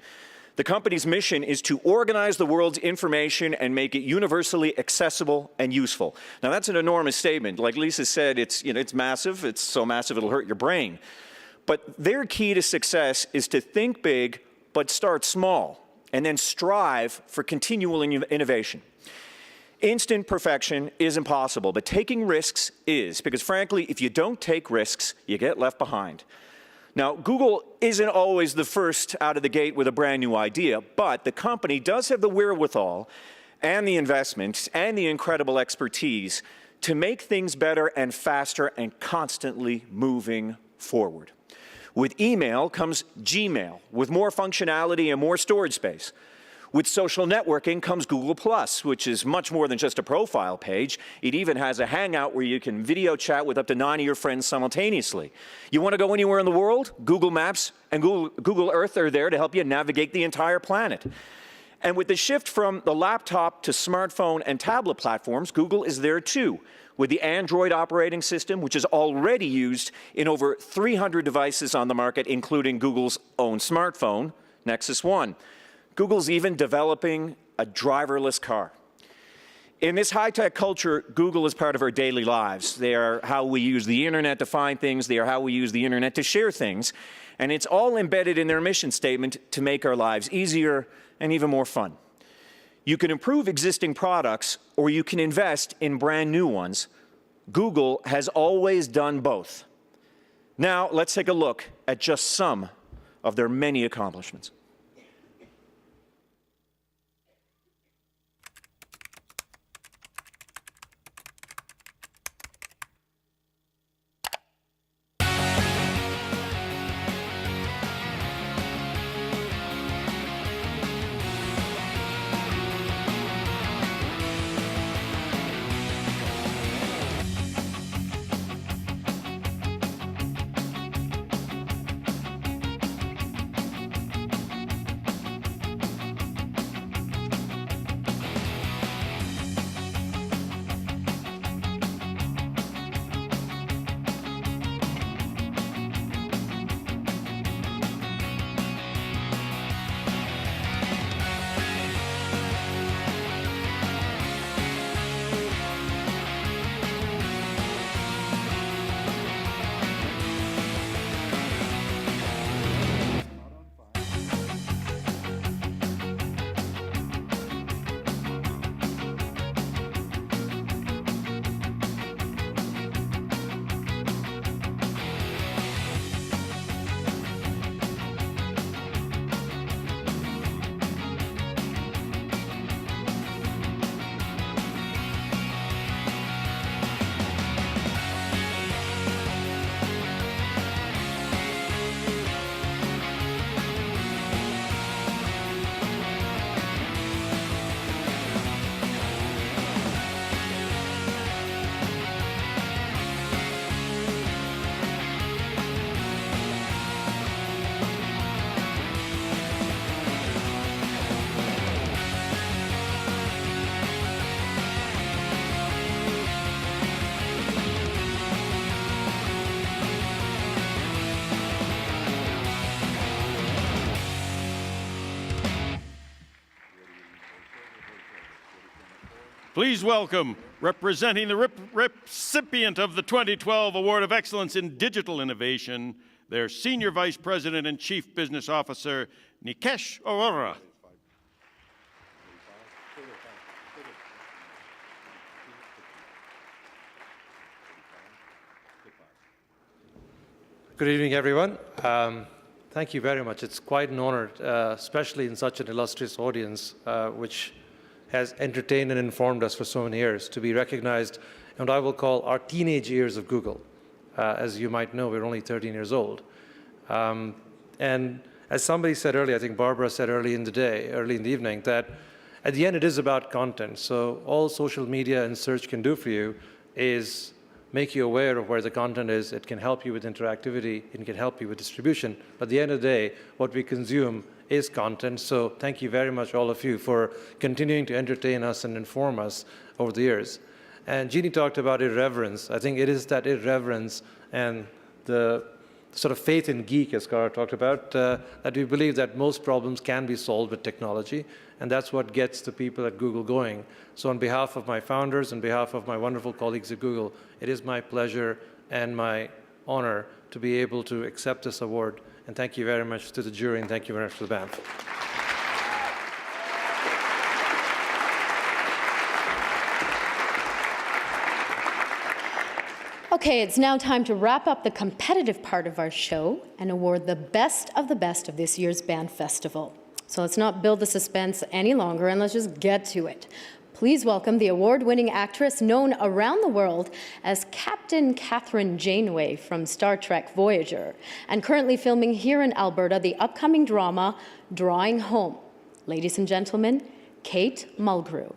The company's mission is to organize the world's information and make it universally accessible and useful. Now, that's an enormous statement. Like Lisa said, it's massive. It's so massive it'll hurt your brain. But their key to success is to think big, but start small, and then strive for continual innovation. Instant perfection is impossible, but taking risks is, because frankly, if you don't take risks, you get left behind. Now, Google isn't always the first out of the gate with a brand new idea, but the company does have the wherewithal and the investment and the incredible expertise to make things better and faster and constantly moving forward. With email comes Gmail, with more functionality and more storage space. With social networking comes Google+, which is much more than just a profile page. It even has a Hangout where you can video chat with up to 9 of your friends simultaneously. You want to go anywhere in the world? Google Maps and Google Earth are there to help you navigate the entire planet. And with the shift from the laptop to smartphone and tablet platforms, Google is there too, with the Android operating system, which is already used in over 300 devices on the market, including Google's own smartphone, Nexus 1. Google's even developing a driverless car. In this high-tech culture, Google is part of our daily lives. They are how we use the internet to find things. They are how we use the internet to share things. And it's all embedded in their mission statement to make our lives easier and even more fun. You can improve existing products, or you can invest in brand new ones. Google has always done both. Now, let's take a look at just some of their many accomplishments. Please welcome, representing the recipient of the 2012 Award of Excellence in Digital Innovation, their Senior Vice President and Chief Business Officer, Nikesh Arora. Good evening, everyone. Thank you very much. It's quite an honor, especially in such an illustrious audience, which has entertained and informed us for so many years, to be recognized in what I will call our teenage years of Google. As you might know, we're only 13 years old. And as somebody said earlier, I think Barbara said early in the evening, that at the end it is about content. So all social media and search can do for you is make you aware of where the content is. It can help you with interactivity. It can help you with distribution. But at the end of the day, what we consume is content. So thank you very much, all of you, for continuing to entertain us and inform us over the years. And Jeannie talked about irreverence. I think it is that irreverence and the sort of faith in geek, as Cara talked about, that we believe that most problems can be solved with technology. And that's what gets the people at Google going. So on behalf of my founders, on behalf of my wonderful colleagues at Google, it is my pleasure and my honor to be able to accept this award. And thank you very much to the jury, and thank you very much to the Banff. Okay, it's now time to wrap up the competitive part of our show and award the best of this year's Banff Festival. So let's not build the suspense any longer, and let's just get to it. Please welcome the award-winning actress known around the world as Captain Catherine Janeway from Star Trek Voyager, and currently filming here in Alberta the upcoming drama Drawing Home. Ladies and gentlemen, Kate Mulgrew.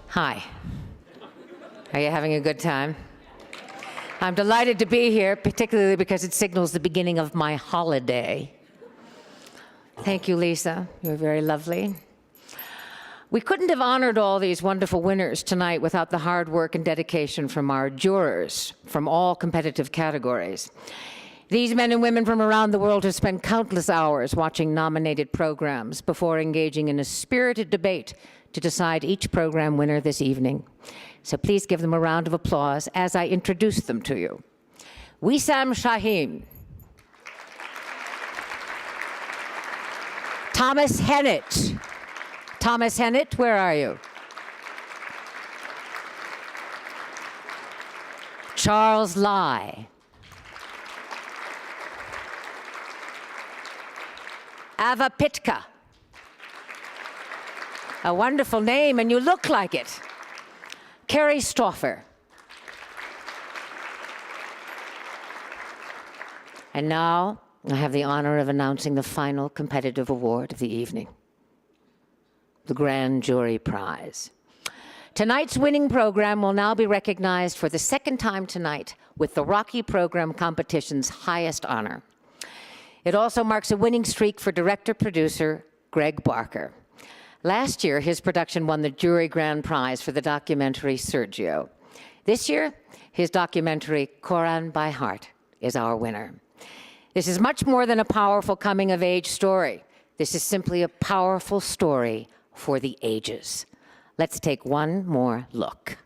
Hi. Are you having a good time? I'm delighted to be here, particularly because it signals the beginning of my holiday. Thank you, Lisa. You're very lovely. We couldn't have honored all these wonderful winners tonight without the hard work and dedication from our jurors from all competitive categories. These men and women from around the world have spent countless hours watching nominated programs before engaging in a spirited debate to decide each program winner this evening. So please give them a round of applause as I introduce them to you. Wissam Shaheen. Thomas Hennett. Thomas Hennett, where are you? Charles Lai. Ava Pitka. A wonderful name, and you look like it. Carrie Stauffer. And now, I have the honor of announcing the final competitive award of the evening, the Grand Jury Prize. Tonight's winning program will now be recognized for the second time tonight with the Rocky Program competition's highest honor. It also marks a winning streak for director-producer Greg Barker. Last year, his production won the Jury Grand Prize for the documentary Sergio. This year, his documentary Koran by Heart is our winner. This is much more than a powerful coming-of-age story. This is simply a powerful story for the ages. Let's take one more look.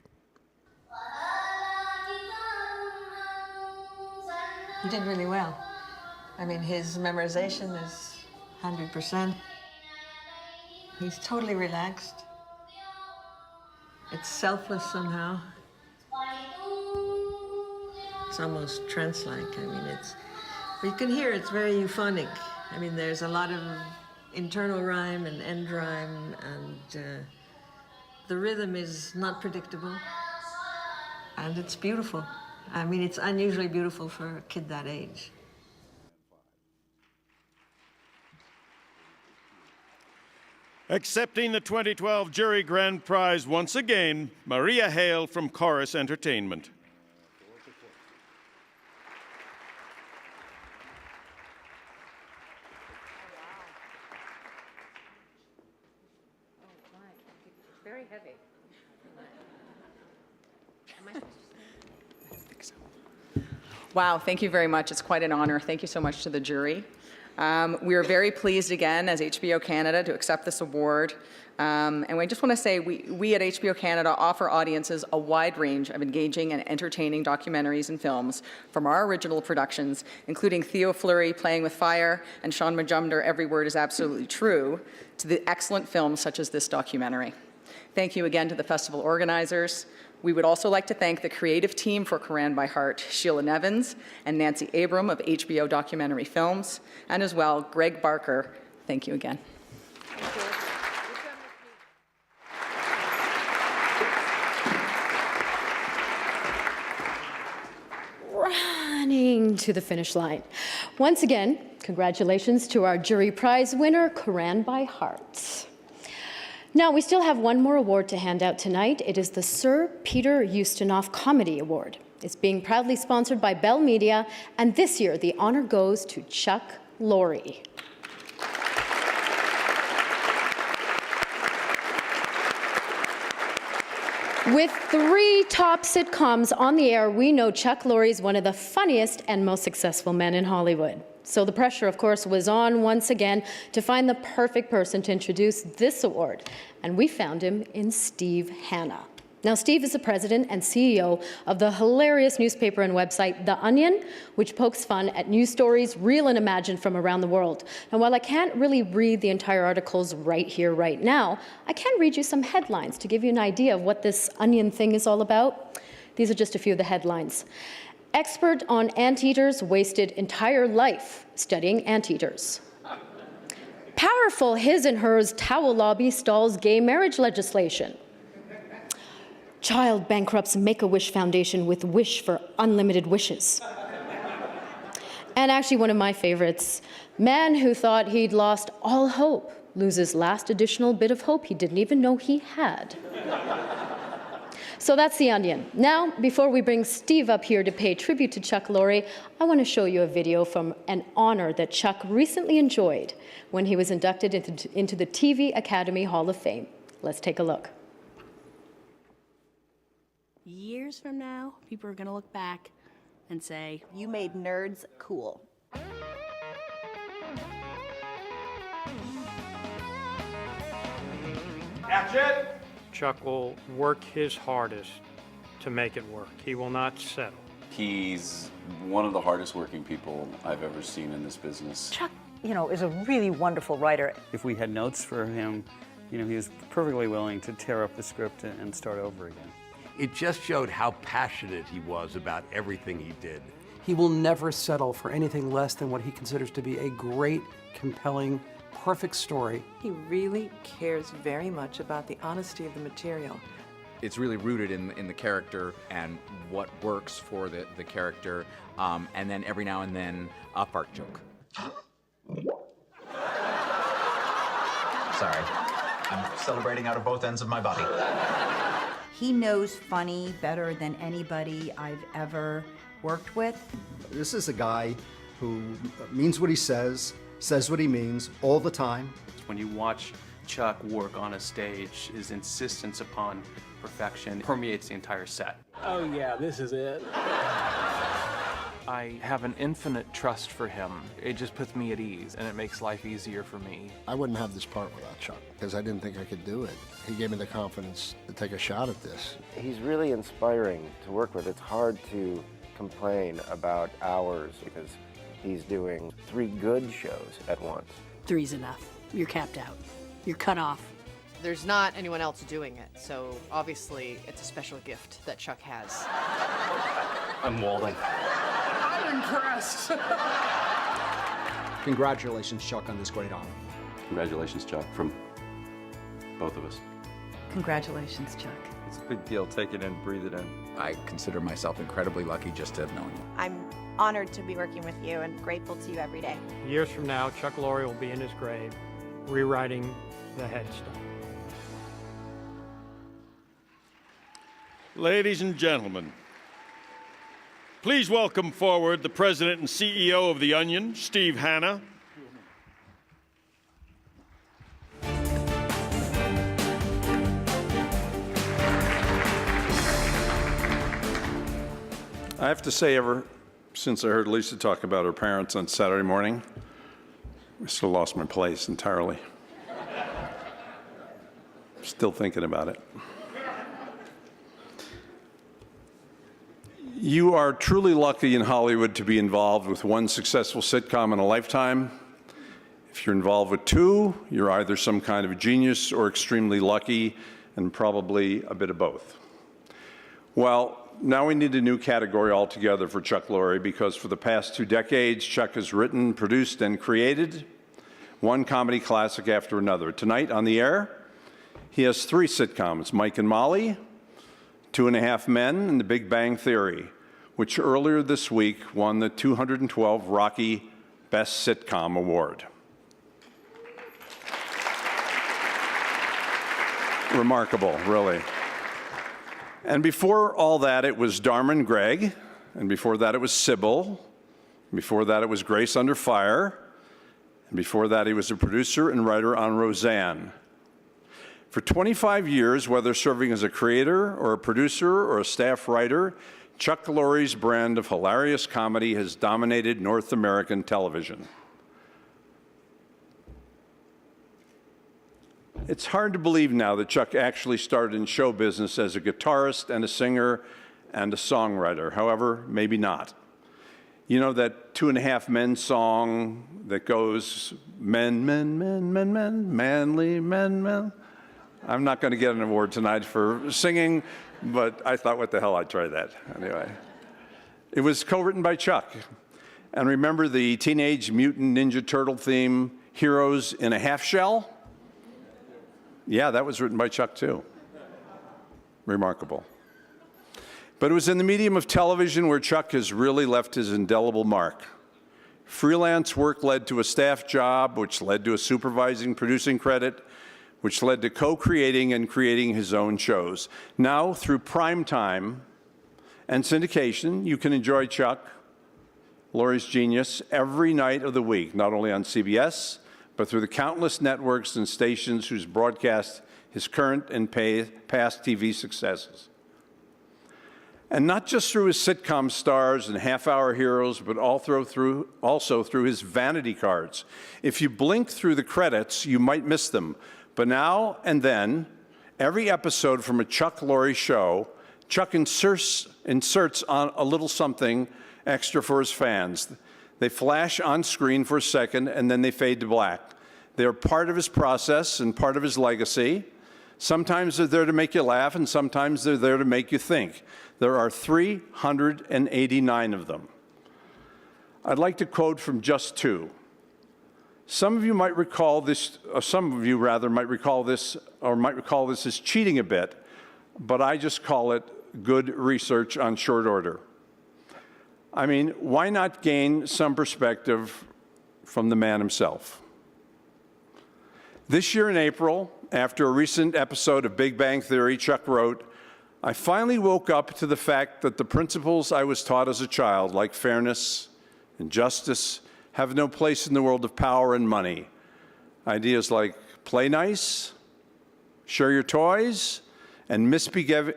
He did really well. I mean, his memorization is 100%. He's totally relaxed. It's selfless somehow. It's almost trance-like. I mean, you can hear it's very euphonic. I mean, there's a lot of internal rhyme and end rhyme, and the rhythm is not predictable. And it's beautiful. I mean, it's unusually beautiful for a kid that age. Accepting the 2012 Jury Grand Prize once again, Maria Hale from Chorus Entertainment. Very heavy. Wow, thank you very much. It's quite an honor. Thank you so much to the jury. We are very pleased again as HBO Canada to accept this award. And we just want to say we at HBO Canada offer audiences a wide range of engaging and entertaining documentaries and films from our original productions, including Theo Fleury, Playing with Fire, and Sean Majumder, Every Word is Absolutely True, to the excellent films such as this documentary. Thank you again to the festival organizers. We would also like to thank the creative team for Koran by Heart, Sheila Nevins and Nancy Abram of HBO Documentary Films, and as well, Greg Barker. Thank you again. Thank you. Running to the finish line. Once again, congratulations to our jury prize winner, Koran by Heart. Now, we still have one more award to hand out tonight. It is the Sir Peter Ustinov Comedy Award. It's being proudly sponsored by Bell Media, and this year the honor goes to Chuck Lorre. With 3 top sitcoms on the air, we know Chuck Lorre is one of the funniest and most successful men in Hollywood. So the pressure, of course, was on once again to find the perfect person to introduce this award. And we found him in Steve Hanna. Now, Steve is the president and CEO of the hilarious newspaper and website, The Onion, which pokes fun at news stories, real and imagined, from around the world. And while I can't really read the entire articles right here, right now, I can read you some headlines to give you an idea of what this Onion thing is all about. These are just a few of the headlines. Expert on anteaters wasted entire life studying anteaters. Powerful his and hers towel lobby stalls gay marriage legislation. Child bankrupts Make-A-Wish Foundation with wish for unlimited wishes. And actually one of my favorites, man who thought he'd lost all hope loses last additional bit of hope he didn't even know he had. So that's The Onion. Now, before we bring Steve up here to pay tribute to Chuck Lorre, I want to show you a video from an honor that Chuck recently enjoyed when he was inducted into the TV Academy Hall of Fame. Let's take a look. Years from now, people are going to look back and say, "You made nerds cool." That's it. Chuck will work his hardest to make it work. He will not settle. He's one of the hardest working people I've ever seen in this business. Chuck, is a really wonderful writer. If we had notes for him, he was perfectly willing to tear up the script and start over again. It just showed how passionate he was about everything he did. He will never settle for anything less than what he considers to be a great, compelling, perfect story. He really cares very much about the honesty of the material. It's really rooted in the character and what works for the character, and then every now and then a fart joke. Sorry, I'm celebrating out of both ends of my body. He knows funny better than anybody I've ever worked with. This is a guy who means what he says what he means all the time. When you watch Chuck work on a stage, his insistence upon perfection permeates the entire set. Oh yeah, this is it. I have an infinite trust for him. It just puts me at ease, and it makes life easier for me. I wouldn't have this part without Chuck, because I didn't think I could do it. He gave me the confidence to take a shot at this. He's really inspiring to work with. It's hard to complain about hours because he's doing 3 good shows at once. 3's enough. You're capped out. You're cut off. There's not anyone else doing it, so obviously it's a special gift that Chuck has. I'm Walden. I'm impressed. Congratulations, Chuck, on this great honor. Congratulations, Chuck, from both of us. Congratulations, Chuck. It's a big deal. Take it in, breathe it in. I consider myself incredibly lucky just to have known you. I'm honored to be working with you and grateful to you every day. Years from now, Chuck Lorre will be in his grave, rewriting the headstone. Ladies and gentlemen, please welcome forward the President and CEO of The Onion, Steve Hanna. I have to say, ever since I heard Lisa talk about her parents on Saturday morning, I still lost my place entirely. Still thinking about it. You are truly lucky in Hollywood to be involved with one successful sitcom in a lifetime. If you're involved with 2, you're either some kind of genius or extremely lucky, and probably a bit of both. Well, now we need a new category altogether for Chuck Lorre, because for the past 2 decades, Chuck has written, produced, and created one comedy classic after another. Tonight on the air, he has 3 sitcoms, Mike and Molly, 2.5 Men, and The Big Bang Theory, which earlier this week won the 212 Rocky Best Sitcom Award. Remarkable, really. And before all that, it was Dharma and Greg, and before that, it was Sybil, and before that, it was Grace Under Fire, and before that, he was a producer and writer on Roseanne. For 25 years, whether serving as a creator or a producer or a staff writer, Chuck Lorre's brand of hilarious comedy has dominated North American television. It's hard to believe now that Chuck actually started in show business as a guitarist and a singer and a songwriter. However, maybe not. You know that 2.5 Men song that goes, men, men, men, men, men, manly men, men? I'm not going to get an award tonight for singing, but I thought, what the hell, I'd try that. Anyway, it was co-written by Chuck. And remember the Teenage Mutant Ninja Turtle theme, Heroes in a Half Shell? Yeah, that was written by Chuck, too. Remarkable. But it was in the medium of television where Chuck has really left his indelible mark. Freelance work led to a staff job, which led to a supervising producing credit, which led to co-creating and creating his own shows. Now, through prime time and syndication, you can enjoy Chuck Lorre's genius every night of the week, not only on CBS, but through the countless networks and stations whose broadcasts his current and past TV successes. And not just through his sitcom stars and half-hour heroes, but also through his vanity cards. If you blink through the credits, you might miss them. But now and then, every episode from a Chuck Lorre show, Chuck inserts on a little something extra for his fans. They flash on screen for a second, and then they fade to black. They're part of his process and part of his legacy. Sometimes they're there to make you laugh, and sometimes they're there to make you think. There are 389 of them. I'd like to quote from just two. Some of you might recall this, or some of you rather might recall this as cheating a bit, but I just call it good research on short order. I mean, why not gain some perspective from the man himself? This year in April, after a recent episode of Big Bang Theory, Chuck wrote, "I finally woke up to the fact that the principles I was taught as a child, like fairness and justice, have no place in the world of power and money. Ideas like play nice, share your toys, and misbehaving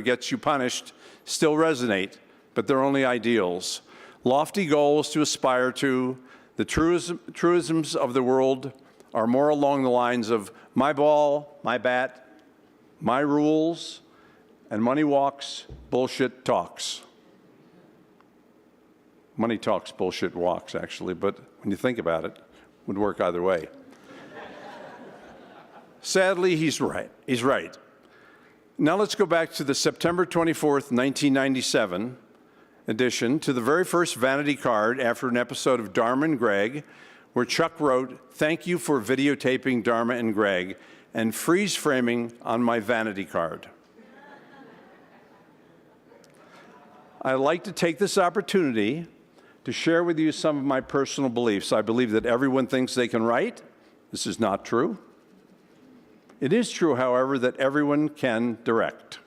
gets you punished still resonate, but they're only ideals. Lofty goals to aspire to, the truisms of the world are more along the lines of my ball, my bat, my rules, and money walks, bullshit talks." Money talks, bullshit walks, actually, but when you think about it, it would work either way. Sadly, he's right. He's right. Now let's go back to the September 24th, 1997 edition, to the very first vanity card after an episode of Dharma and Greg, where Chuck wrote, "Thank you for videotaping Dharma and Greg," and freeze framing on my vanity card. I'd like to take this opportunity to share with you some of my personal beliefs. I believe that everyone thinks they can write. This is not true. It is true, however, that everyone can direct.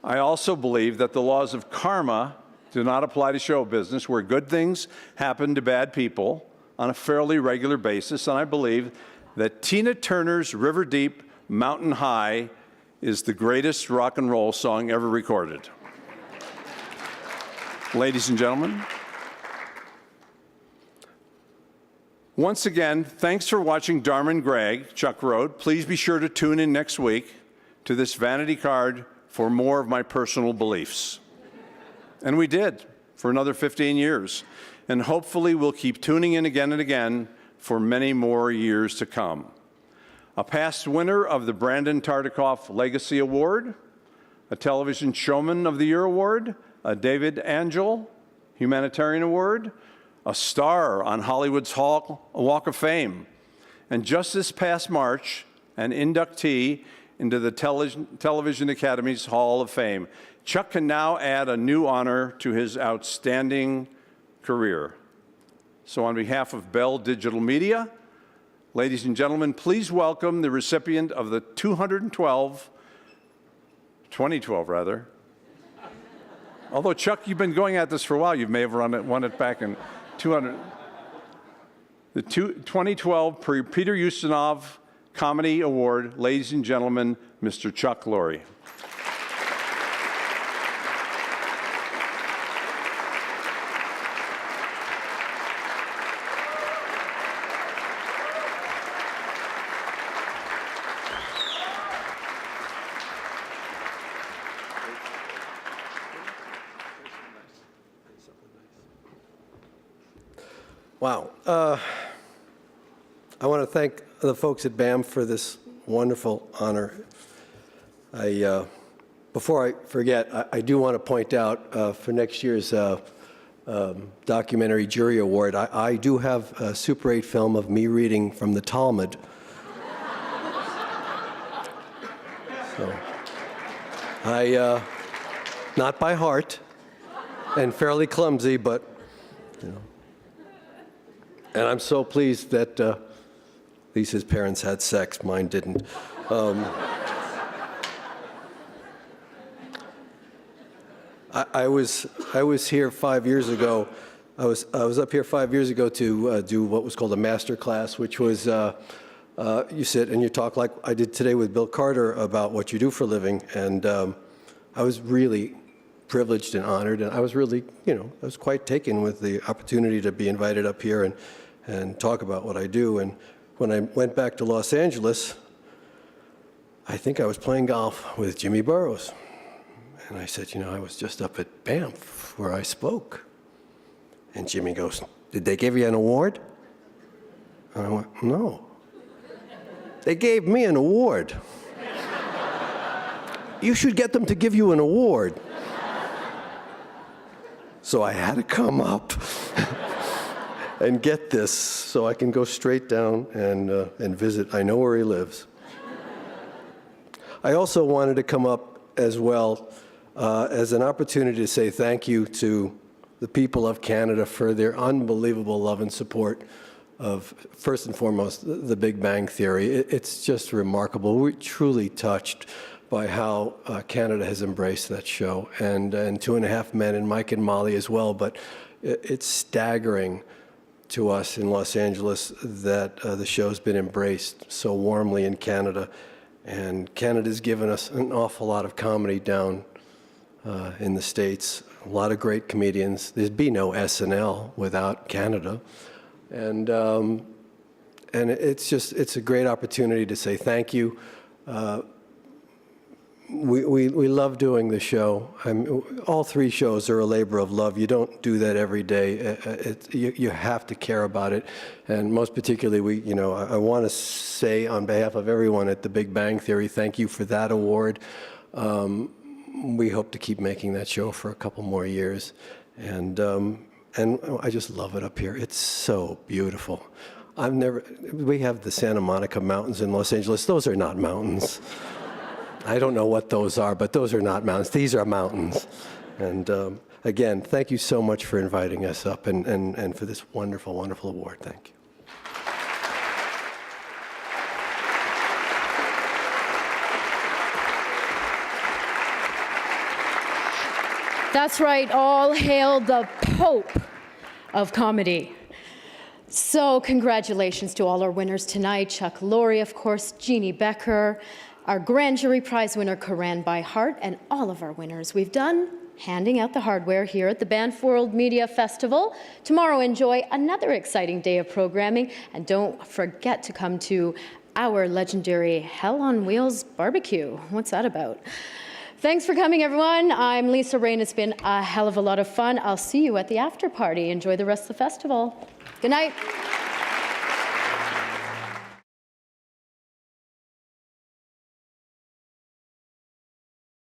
I also believe that the laws of karma do not apply to show business, where good things happen to bad people on a fairly regular basis, and I believe that Tina Turner's River Deep, Mountain High is the greatest rock and roll song ever recorded. Ladies and gentlemen, once again, thanks for watching Dharma and Greg, Chuck wrote. Please be sure to tune in next week to this vanity card for more of my personal beliefs. And we did for another 15 years. And hopefully we'll keep tuning in again and again for many more years to come. A past winner of the Brandon Tartikoff Legacy Award, a Television Showman of the Year Award, a David Angel Humanitarian Award, a star on Hollywood's Walk of Fame, and just this past March, an inductee into the Television Academy's Hall of Fame. Chuck can now add a new honor to his outstanding career. So on behalf of Bell Digital Media, ladies and gentlemen, please welcome the recipient of the 2012, although Chuck, you've been going at this for a while, you may have won it back in 2012 Peter Ustinov Comedy Award, ladies and gentlemen, Mr. Chuck Lorre. Wow. I want to thank the folks at Banff for this wonderful honor. Before I forget, I do want to point out for next year's Documentary Jury Award, I do have a Super 8 film of me reading from the Talmud. So, not by heart, and fairly clumsy, but, you know. And I'm so pleased that at least his parents had sex, mine didn't. I was here 5 years ago. I was up here 5 years ago to do what was called a master class, which was you sit and you talk like I did today with Bill Carter about what you do for a living. And I was really privileged and honored, and I was really, I was quite taken with the opportunity to be invited up here and talk about what I do. And when I went back to Los Angeles, I think I was playing golf with Jimmy Burrows. And I said, I was just up at Banff where I spoke. And Jimmy goes, "Did they give you an award?" And I went, "No. They gave me an award. You should get them to give you an award." So I had to come up and get this so I can go straight down and visit. I know where he lives. I also wanted to come up as well as an opportunity to say thank you to the people of Canada for their unbelievable love and support of, first and foremost, The Big Bang Theory. It's just remarkable. We're truly touched by how Canada has embraced that show, and Two and a Half Men, and Mike and Molly as well. But it's staggering to us in Los Angeles that the show's been embraced so warmly in Canada. And Canada's given us an awful lot of comedy down in the States, a lot of great comedians. There'd be no SNL without Canada. And it's a great opportunity to say thank you. We love doing the show. All three shows are a labor of love. You don't do that every day. You have to care about it, and most particularly, I want to say on behalf of everyone at The Big Bang Theory, thank you for that award. We hope to keep making that show for a couple more years, and I just love it up here. It's so beautiful. We have the Santa Monica Mountains in Los Angeles. Those are not mountains. I don't know what those are, but those are not mountains. These are mountains. And again, thank you so much for inviting us up and for this wonderful, wonderful award. Thank you. That's right, all hail the Pope of comedy. So congratulations to all our winners tonight. Chuck Lorre, of course, Jeannie Becker, our grand jury prize winner, Corinne by Heart, and all of our winners. We've done handing out the hardware here at the Banff World Media Festival. Tomorrow, enjoy another exciting day of programming, and don't forget to come to our legendary Hell on Wheels barbecue. What's that about? Thanks for coming, everyone. I'm Lisa Rain. It's been a hell of a lot of fun. I'll see you at the after party. Enjoy the rest of the festival. Good night.